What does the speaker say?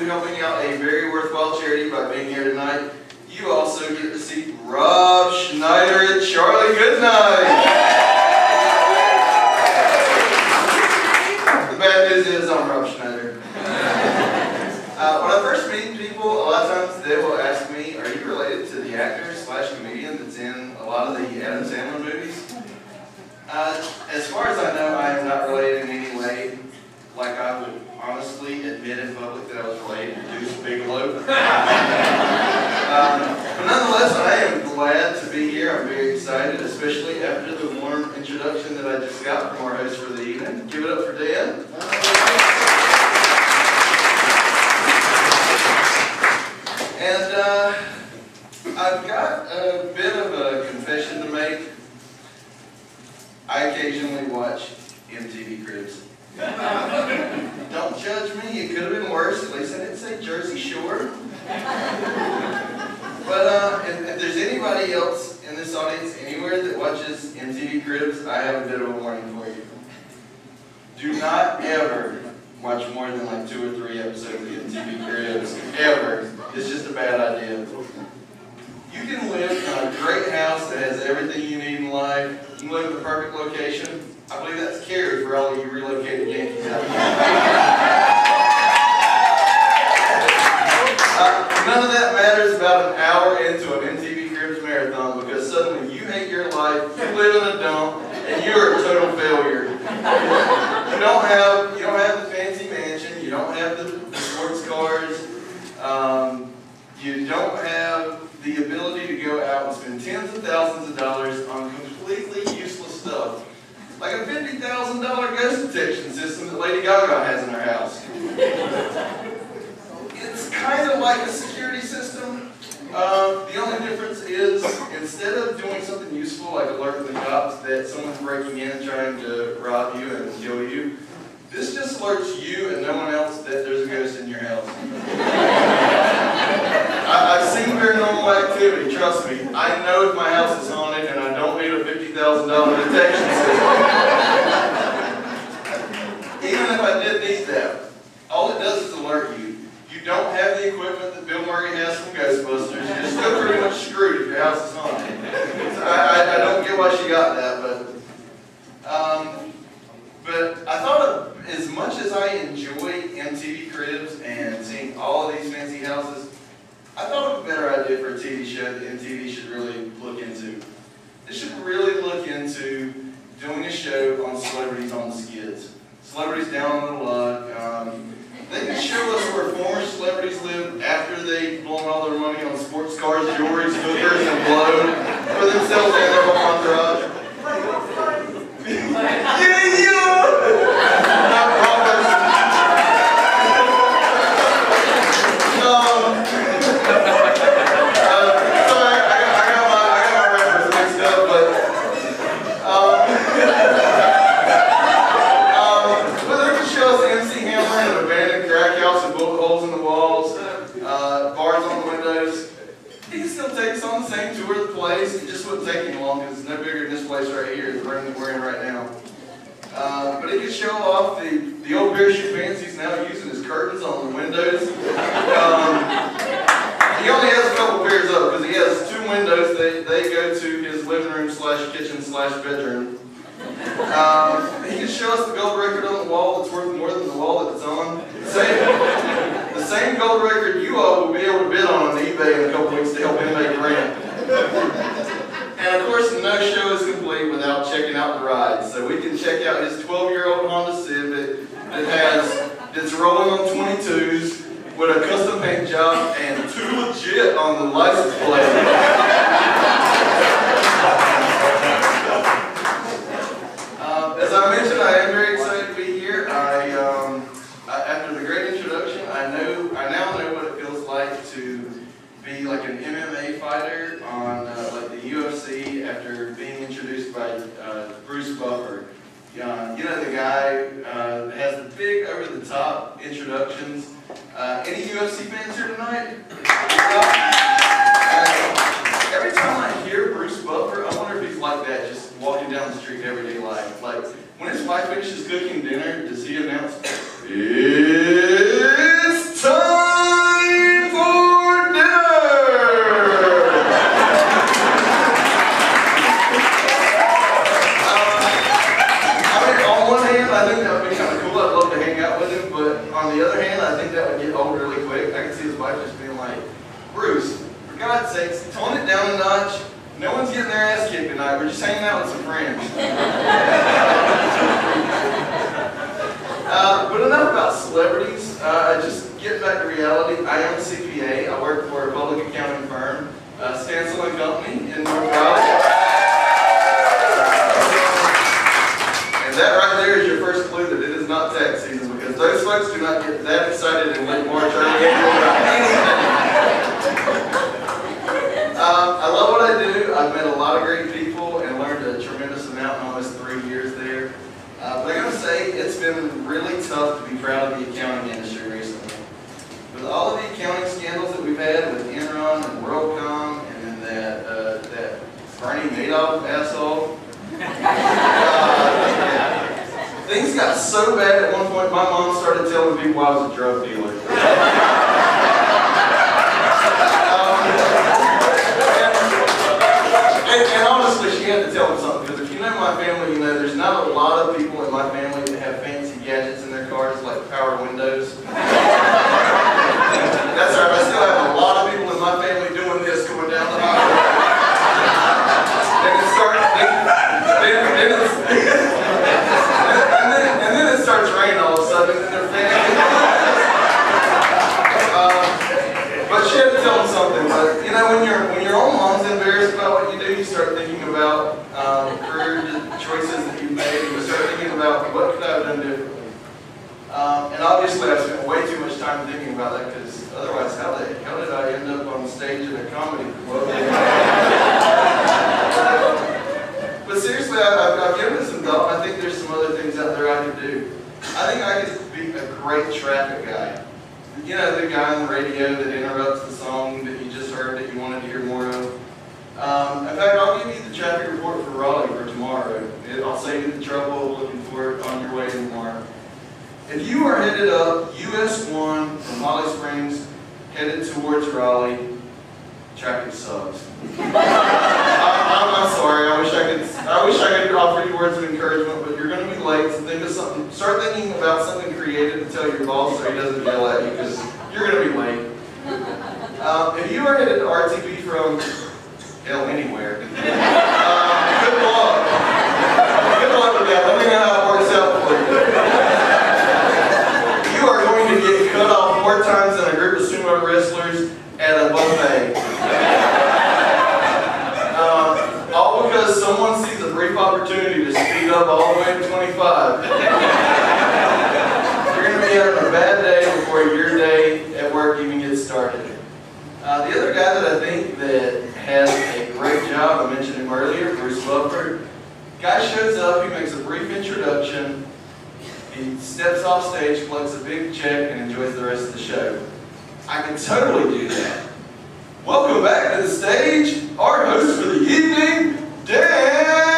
helping out a very worthwhile charity by being here tonight, you also get to see Rob Schneider and Charlie Goodnight. The bad news is I'm Rob Schneider. When I first meet people, a lot of times they will ask me, are you related to the actor / comedian that's in a lot of the Adam Sandler movies? As far as I know, I am not related in any way. Like I would honestly admit in public that I was related to Deuce Bigelow. But nonetheless, I am glad to be here. I'm very excited, especially after the warm introduction that I just got from our host for the evening. Give it up for Dan. And I've got a bit of a confession to make. I occasionally watch MTV Cribs. Don't judge me, it could have been worse. At least I didn't say Jersey Shore. But if there's anybody else in this audience anywhere that watches MTV Cribs, I have a bit of a warning for you. Do not ever watch more than like 2 or 3 episodes of MTV Cribs. Ever. It's just a bad idea. You can live in a great house that has everything you need in life. You can live in the perfect location. I believe that's Cary for all of you relocated Yankees out there. None of that matters about an hour into an MTV Cribs marathon because suddenly you hate your life, you live in a dump, and you're a total failure. You don't have the fancy mansion, you don't have the sports cars, you don't have the ability to go out and spend tens of thousands of dollars on completely useless stuff. Like a $50,000 ghost detection system that Lady Gaga has in her house. It's kind of like a security system. The only difference is instead of doing something useful like alerting the cops that someone's breaking in and trying to rob you and kill you, this just alerts you and no one else that there's a ghost in your house. I've seen paranormal activity, trust me. I know if my house is haunted and I don't need a $50,000 detection system. Even if I did need that, all it does is alert you. You don't have the equipment that Bill Murray has from Ghostbusters. You're still pretty much screwed if your house is haunted. So I don't get why she got that, but I thought as much as I enjoy MTV Cribs and seeing all of these fancy houses, I thought of a better idea for a TV show that MTV should really look into. They should really look into doing a show on celebrities on the skids. Celebrities down on the luck. They can show us where former celebrities live after they've blown all their money on sports cars, jewelry, hookers, and blow for themselves and their whole entourage. It just wouldn't take him long because it's no bigger than this place right here, the room that we're in right now. But he could show off the old parachute pants he's now using as curtains on the windows. He only has a couple pairs up because he has 2 windows. They go to his living room / kitchen / bedroom. He can show us the gold record on the wall that's worth more than the wall that it's on. The same gold record you all will be able to bid on eBay in a couple weeks to help him make rent. And of course, no show is complete without checking out the ride. So we can check out his 12-year-old Honda Civic that's rolling on 22s with a custom paint job and 2 legit on the license plate. As I mentioned, I am very excited to be here. After the great introduction, I now know what it feels like to be like an MMA fighter on like the UFC after being introduced by Bruce Buffer. You know the guy that has the big over-the-top introductions. Any UFC fans here tonight? Every time I hear Bruce Buffer, I wonder if he's like that, just walking down the street in everyday life. Like when his wife finishes cooking dinner, does he announce, "It's time"? God's sakes, tone it down a notch. No one's getting their ass kicked tonight. We're just hanging out with some friends. But enough about celebrities. Just getting back to reality. I am a CPA. I work for a public accounting firm, Stansel & Company in North Raleigh. And that right there is your first clue that it is not tax season, because those folks do not get that excited in late March or April about anything. I love what I do. I've met a lot of great people and learned a tremendous amount in almost 3 years there. But I gotta say, it's been really tough to be proud of the accounting industry recently. With all of the accounting scandals that we've had with Enron and WorldCom and then that Bernie Madoff asshole, things got so bad at one point, my mom started telling people I was a drug dealer. And honestly, she had to tell me something, because if you know my family, you know there's not a lot of people in my family that have fancy gadgets in their cars like power windows. That's right, I still have a lot of people in my family doing this going down the highway. And then it starts raining all of a sudden, and they're fancy. But she had to tell them something. But you know, when your own mom's embarrassed about what you do, you start thinking about career choices that you've made. You start thinking about what could I have done differently. And obviously, I've spent way too much time thinking about that, because otherwise, how did I end up on stage in a comedy club? But seriously, I've given it some thought. I think there's some other things out there I could do. I think I could be a great traffic guy. You know, the guy on the radio that interrupts the song that you just heard that you wanted to hear more of. In fact, I'll give you the traffic report for Raleigh for tomorrow. I'll save you the trouble of looking for it on your way tomorrow. If you are headed up US 1 from Holly Springs, headed towards Raleigh, traffic sucks. I'm sorry. I wish I could offer you words of encouragement, but you're going to be late. So think of something. Start thinking about something creative to tell your boss so he doesn't yell at you, because you're going to be late. If you are headed to RTP from hell anywhere, good luck. Good luck with that. Let me know how it works out for you. You are going to get cut off more times than a group of sumo wrestlers at a buffet. All because someone sees a brief opportunity to speed up all the way to 25. You're going to be having a bad day before your day at work even gets started. The other guy that I think that has a great job, I mentioned him earlier, Bruce Buffer. Guy shows up, he makes a brief introduction, he steps off stage, collects a big check, and enjoys the rest of the show. I can totally do that. Welcome back to the stage, our host for the evening, Dan!